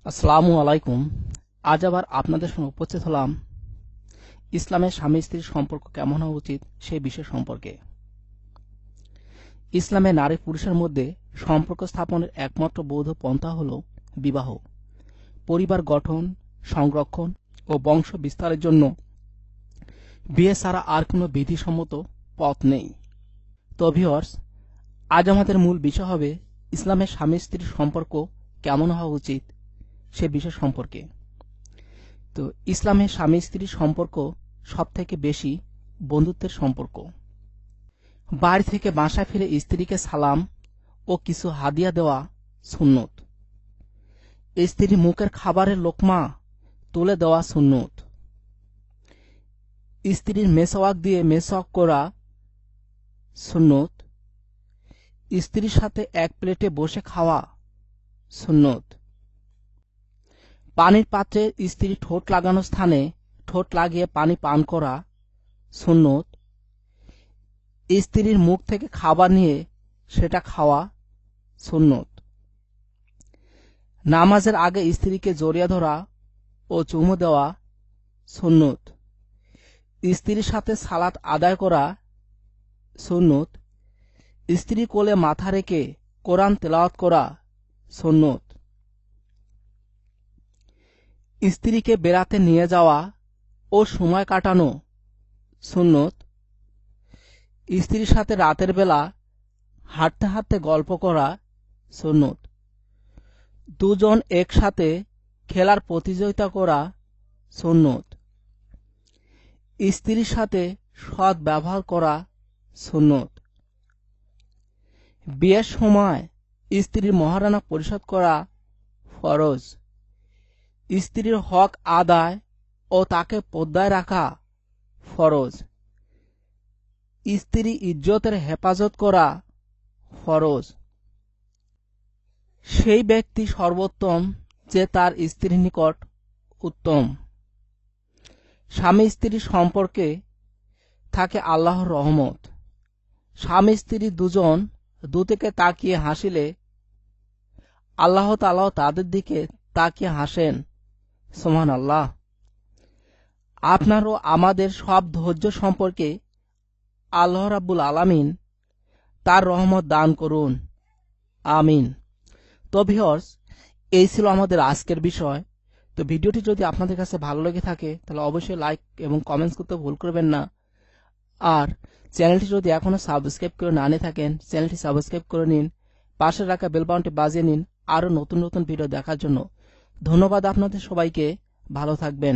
আসসালামু আলাইকুম। আজ আবার আপনাদের সঙ্গে উপস্থিত হলাম ইসলামের স্বামী স্ত্রীর সম্পর্ক কেমন হওয়া উচিত সেই বিষয় সম্পর্কে। ইসলামে নারী পুরুষের মধ্যে সম্পর্ক স্থাপনের একমাত্র বৈধ পন্থা হল বিবাহ। পরিবার গঠন, সংরক্ষণ ও বংশ বিস্তারের জন্য বিয়ে ছাড়া আর কোনো বিধিসম্মত পথ নেই। তো ভিউয়ার্স, আজ আমাদের মূল বিষয় হবে ইসলামের স্বামী স্ত্রীর সম্পর্ক কেমন হওয়া উচিত সে বিষয় সম্পর্কে। তো ইসলামে স্বামী স্ত্রীর সম্পর্ক সবথেকে বেশি বন্ধুত্বের সম্পর্ক। বাড়ি থেকে বাসায় ফিরে স্ত্রীকে সালাম ও কিছু হাদিয়া দেওয়া সুন্নত। স্ত্রীর মুখের খাবারের লোকমা তুলে দেওয়া সুন্নত। স্ত্রীর মেসওয়াক দিয়ে মেসওয়াক করা সুন্নত। স্ত্রীর সাথে এক প্লেটে বসে খাওয়া সুন্নত। পানির পাত্রে স্ত্রীর ঠোঁট লাগানো স্থানে ঠোঁট লাগিয়ে পানি পান করা সুন্নত। স্ত্রীর মুখ থেকে খাবার নিয়ে সেটা খাওয়া সুন্নত। নামাজের আগে স্ত্রীকে জড়িয়ে ধরা ও চুমু দেওয়া সুন্নত। স্ত্রীর সাথে সালাত আদায় করা সুন্নত। স্ত্রী কোলে মাথা রেখে কোরআন তেলাওয়াত করা সুন্নত। স্ত্রীকে বেড়াতে নিয়ে যাওয়া ও সময় কাটানো সুন্নত। স্ত্রীর সাথে রাতের বেলা হাঁটতে হাঁটতে গল্প করা সুন্নত। দুজন একসাথে খেলার প্রতিযোগিতা করা সুন্নত। স্ত্রীর সাথে সৎ ব্যবহার করা সুন্নত। বিয়ের সময় স্ত্রীর মহারানা পরিশোধ করা ফরজ। স্ত্রীর হক আদায় ও তাকে পর্দায় রাখা ফরজ। স্ত্রী ইজ্জতের হেফাজত করা ফরজ। সেই ব্যক্তি সর্বোত্তম যে তার স্ত্রীর নিকট উত্তম। স্বামী স্ত্রীর সম্পর্কে থাকে আল্লাহর রহমত। স্বামী স্ত্রী দুজন দুদিকে তাকিয়ে হাসিলে আল্লাহ তাআলা তাদের দিকে তাকিয়ে হাসেন। সুবহানাল্লাহ। আপনার ও আমাদের সব ধৈর্য সম্পর্কে আল্লাহ রাব্বুল আলামিন তার রহমত দান করুন, আমিন। তো ভিউয়ার্স, এই ছিল আমাদের আজকের বিষয়। তো ভিডিওটি যদি আপনাদের কাছে ভালো লেগে থাকে তাহলে অবশ্যই লাইক এবং কমেন্টস করতে ভুল করবেন না। আর চ্যানেলটি যদি এখনো সাবস্ক্রাইব করে না নিয়ে থাকেন, চ্যানেলটি সাবস্ক্রাইব করে নিন, পাশে রাখা বেল বাটনটি বাজিয়ে নিন আরো নতুন নতুন ভিডিও দেখার জন্য। ধন্যবাদ আপনাদের সবাইকে। ভালো থাকবেন।